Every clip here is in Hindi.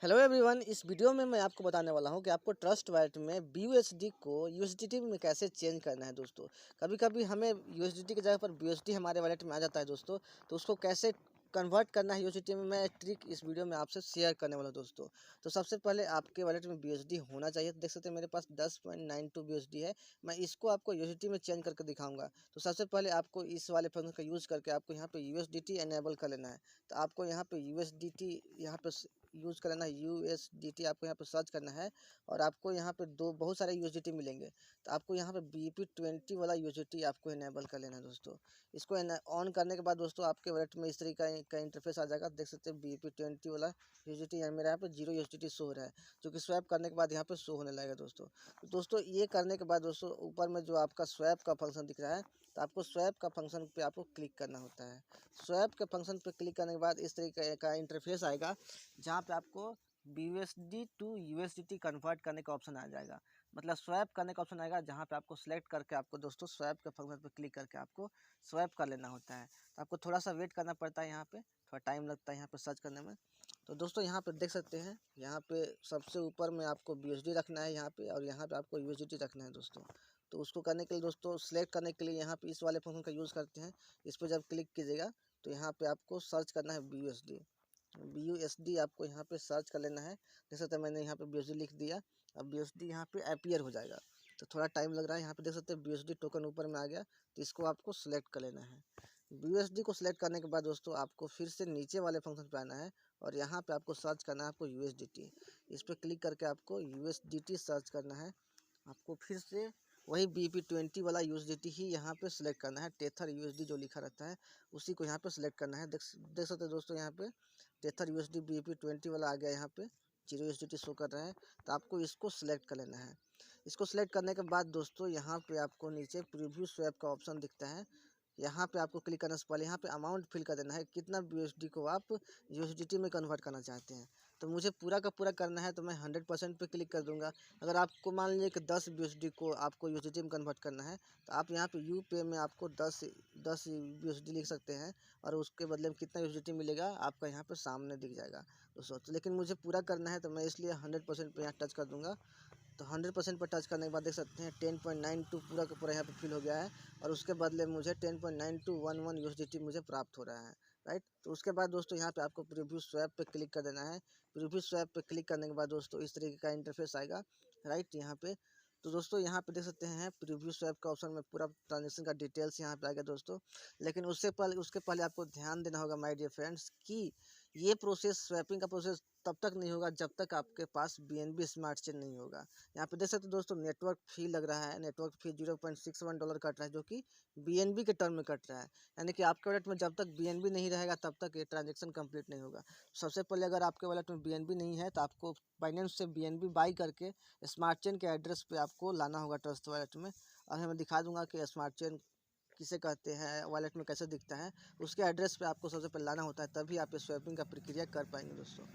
हेलो एवरीवन, इस वीडियो में मैं आपको बताने वाला हूं कि आपको ट्रस्ट वॉलेट में BUSD को USDT में कैसे चेंज करना है दोस्तों। कभी कभी हमें USDT की जगह पर BUSD हमारे वॉलेट में आ जाता है दोस्तों, तो उसको कैसे कन्वर्ट करना है USDT में मैं ट्रिक इस वीडियो में आपसे शेयर करने वाला हूं दोस्तों। तो सबसे पहले आपके वॉलेट में BUSD होना चाहिए। तो देख सकते हैं मेरे पास 10.92 BUSD है। मैं इसको आपको USDT में चेंज करके दिखाऊंगा। तो सबसे पहले आपको इस वाले फंक्शन का यूज़ करके आपको यहाँ पे USDT एनेबल कर लेना है। तो आपको यहाँ पे USDT यहाँ पे यूज़ कर लेना है। USDT आपको यहाँ पे सर्च करना है और आपको यहाँ पे बहुत सारे USDT मिलेंगे। तो आपको यहाँ पे BP20 वाला USDT आपको इनेबल कर लेना है दोस्तों। इसको ऑन करने के बाद दोस्तों आपके वॉलेट में इस तरीके का इंटरफेस आ जाएगा। देख सकते हैं BP20 वाला USDT मेरे यहाँ पे 0 USDT शो हो रहा है, जो कि स्वैप करने के बाद यहाँ पे शो होने लगेगा दोस्तों। तो दोस्तों ये करने के बाद दोस्तों ऊपर में जो आपका स्वैप का फंक्शन दिख रहा है, तो आपको स्वैप का फंक्शन पे आपको क्लिक करना होता है। स्वैप के फंक्शन पे क्लिक करने के बाद इस तरीके का इंटरफेस आएगा, जहाँ पे आपको BUSD टू USDT कन्वर्ट करने का ऑप्शन आ जाएगा। मतलब स्वैप करने का ऑप्शन आएगा, जहाँ पे आपको सेलेक्ट करके आपको दोस्तों स्वैप के फंक्शन पे क्लिक करके आपको स्वैप कर लेना होता है। तो आपको थोड़ा सा वेट करना पड़ता है, यहाँ पे थोड़ा टाइम लगता है यहाँ पे सर्च करने में। तो दोस्तों यहाँ पे देख सकते हैं, यहाँ पे सबसे ऊपर में आपको BUSD रखना है यहाँ पे, और यहाँ पे आपको USDT रखना है दोस्तों। तो उसको करने के लिए दोस्तों सेलेक्ट करने के लिए यहाँ पे इस वाले फंक्शन का यूज़ करते हैं। इस पर जब क्लिक कीजिएगा तो यहाँ पे आपको सर्च करना है BUSD आपको यहाँ पे सर्च कर लेना है। देख सकते हैं मैंने यहाँ पे BUSD लिख दिया। अब BUSD यहाँ पे अपीयर हो जाएगा। तो थोड़ा टाइम लग रहा है। यहाँ पे देख सकते हैं BUSD टोकन ऊपर में आ गया। तो इसको आपको सेलेक्ट कर लेना है। BUSD को सिलेक्ट करने के बाद दोस्तों आपको फिर से नीचे वाले फंक्शन पे आना है और यहाँ पे आपको सर्च करना है आपको USDT। इस पर क्लिक करके आपको USDT सर्च करना है। आपको फिर से वही BP20 वाला USDT ही यहाँ पे सिलेक्ट करना है। टेथर USD जो लिखा रहता है उसी को यहाँ पे सिलेक्ट करना है। देख सकते हैं दोस्तों, यहाँ पे टेथर USD BP20 वाला आ गया। यहाँ पे 0 USDT शो कर रहा है। तो आपको इसको सिलेक्ट कर लेना है। इसको सिलेक्ट करने के बाद दोस्तों यहाँ पे आपको नीचे प्रीव्यू स्वैप का ऑप्शन दिखता है। यहाँ पे आपको क्लिक करने से पहले यहाँ पे अमाउंट फिल कर देना है, कितना BUSD को आप USDT में कन्वर्ट करना चाहते हैं। तो मुझे पूरा का पूरा करना है, तो मैं 100% पे क्लिक कर दूंगा। अगर आपको मान लीजिए कि 10 BUSD को आपको USDT में कन्वर्ट करना है, तो आप यहाँ पे UPay में आपको 10 BUSD लिख सकते हैं और उसके बदले में कितना USDT मिलेगा आपका यहाँ पे सामने दिख जाएगा दोस्तों। तो लेकिन मुझे पूरा करना है, तो मैं इसलिए 100% पे यहाँ टच कर दूँगा। तो 100% पर टच करने के बाद देख सकते हैं 10.92 पूरा का पूरा यहाँ पे फिल हो गया है और उसके बदले मुझे 10.9211 USDT मुझे प्राप्त हो रहा है, राइट। तो उसके बाद दोस्तों यहाँ पे आपको प्रीव्यू स्वैप पे क्लिक कर देना है। प्रीव्यू स्वैप पे क्लिक करने के बाद दोस्तों इस तरीके का इंटरफेस आएगा, राइट। यहाँ पे तो दोस्तों यहाँ पे देख सकते हैं प्रीव्यू स्वैप का ऑप्शन में पूरा ट्रांजेक्शन का डिटेल्स यहाँ पे आ गया दोस्तों। लेकिन उसके पहले आपको ध्यान देना होगा माय डियर फ्रेंड्स, कि ये प्रोसेस, स्वैपिंग का प्रोसेस तब तक नहीं होगा जब तक आपके पास BNB स्मार्ट चेन नहीं होगा। यहाँ पे देख सकते हो दोस्तों नेटवर्क फ़ी लग रहा है। नेटवर्क फ़ी $0.61 कट रहा है, जो कि BNB के टर्म में कट रहा है। यानी कि आपके वॉलेट में जब तक BNB नहीं रहेगा तब तक ये ट्रांजेक्शन कंप्लीट नहीं होगा। सबसे पहले अगर आपके वॉलेट में BNB नहीं है, तो आपको बाइनेंस से BNB बाई करके स्मार्ट चेन के एड्रेस पे आपको लाना होगा ट्रस्ट वॉलेट में। और मैं दिखा दूंगा कि स्मार्ट चेन किसे कहते हैं, वॉलेट में कैसे दिखता है। उसके एड्रेस पे आपको सबसे पहले लाना होता है, तभी आप इस स्वैपिंग का प्रक्रिया कर पाएंगे दोस्तों,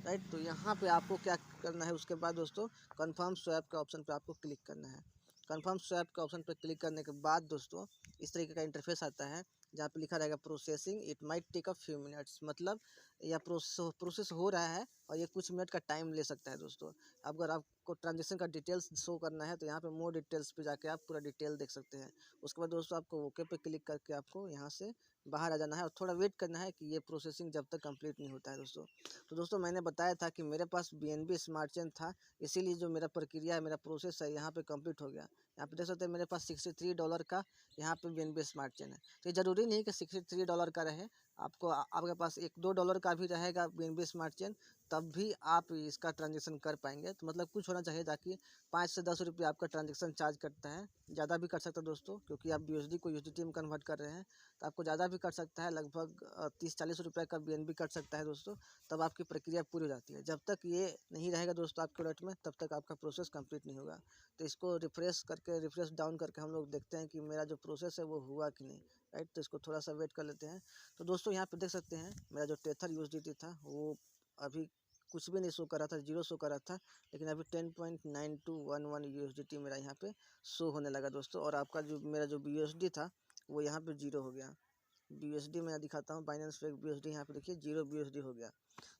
राइट। तो यहाँ पे आपको क्या करना है, उसके बाद दोस्तों कंफर्म स्वैप के ऑप्शन पे आपको क्लिक करना है। कंफर्म स्वैप के ऑप्शन पे क्लिक करने के बाद दोस्तों इस तरीके का इंटरफेस आता है, जहाँ पे लिखा रहेगा processing, it might take a few minutes. मतलब यह प्रोसेस हो रहा है और ये कुछ मिनट का टाइम ले सकता है दोस्तों। अगर आपको ट्रांजेक्शन का डिटेल्स शो करना है, तो यहाँ पे मोर डिटेल्स पे जाके आप पूरा डिटेल देख सकते हैं। उसके बाद दोस्तों आपको ओके पे क्लिक करके आपको यहाँ से बाहर आ जाना है और थोड़ा वेट करना है कि ये प्रोसेसिंग जब तक कंप्लीट नहीं होता है दोस्तों। तो दोस्तों मैंने बताया था कि मेरे पास BNB स्मार्ट चेन था, इसीलिए जो मेरा प्रक्रिया है, मेरा प्रोसेस है, यहाँ पे कंप्लीट हो गया। यहाँ पे देख सकते हैं मेरे पास $63 का यहाँ पे BNB स्मार्ट चेन है। तो ये ज़रूरी नहीं कि $63 का रहे, आपको आपके पास $1-2 का भी रहेगा BNB स्मार्ट चेन, तब भी आप इसका ट्रांजेक्शन कर पाएंगे। तो मतलब कुछ होना चाहिए, ताकि 5 से 10 रुपये आपका ट्रांजेक्शन चार्ज करता है। ज़्यादा भी कर सकता है दोस्तों, क्योंकि आप BUSD को USDT में कन्वर्ट कर रहे हैं, तो आपको ज़्यादा भी कट सकता है। लगभग 30-40 रुपये का BNB कट सकता है दोस्तों। तब आपकी प्रक्रिया पूरी हो जाती है। जब तक ये नहीं रहेगा दोस्तों आपके वॉलेट में, तब तक आपका प्रोसेस कंप्लीट नहीं होगा। तो इसको रिफ्रेश डाउन करके हम लोग देखते हैं कि मेरा जो प्रोसेस है वो हुआ कि नहीं, राइट। तो इसको थोड़ा सा वेट कर लेते हैं। तो दोस्तों यहाँ पे देख सकते हैं मेरा जो टेथर USDT था वो अभी कुछ भी नहीं शो कर रहा था, 0 शो कर रहा था। लेकिन अभी 10.9211 USDT मेरा यहाँ पे शो होने लगा दोस्तों। और आपका जो मेरा जो BUSD था वो यहाँ पे 0 हो गया। BUSD मैं दिखाता हूँ, बाइनेंस पे BUSD यहाँ पे देखिए 0 BUSD हो गया।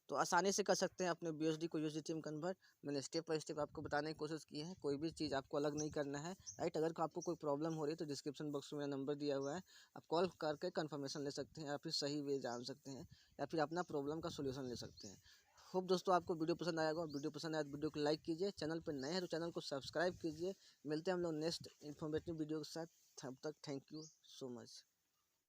तो आसानी से कर सकते हैं अपने BUSD को USDT में कन्वर्ट। मैंने स्टेप बाय स्टेप आपको बताने की कोशिश की है, कोई भी चीज़ आपको अलग नहीं करना है, राइट। अगर आपको कोई प्रॉब्लम हो रही है तो डिस्क्रिप्शन बॉक्स में मेरा नंबर दिया हुआ है, आप कॉल करके कंफर्मेशन ले सकते हैं या फिर सही वे जान सकते हैं या फिर अपना प्रॉब्लम का सोल्यूशन ले सकते हैं। होप दोस्तों आपको वीडियो पसंद आएगा। वीडियो पसंद आया तो वीडियो को लाइक कीजिए, चैनल पर नए हैं तो चैनल को सब्सक्राइब कीजिए। मिलते हैं हम लोग नेक्स्ट इन्फॉर्मेटिव वीडियो के साथ, तब तक थैंक यू सो मच।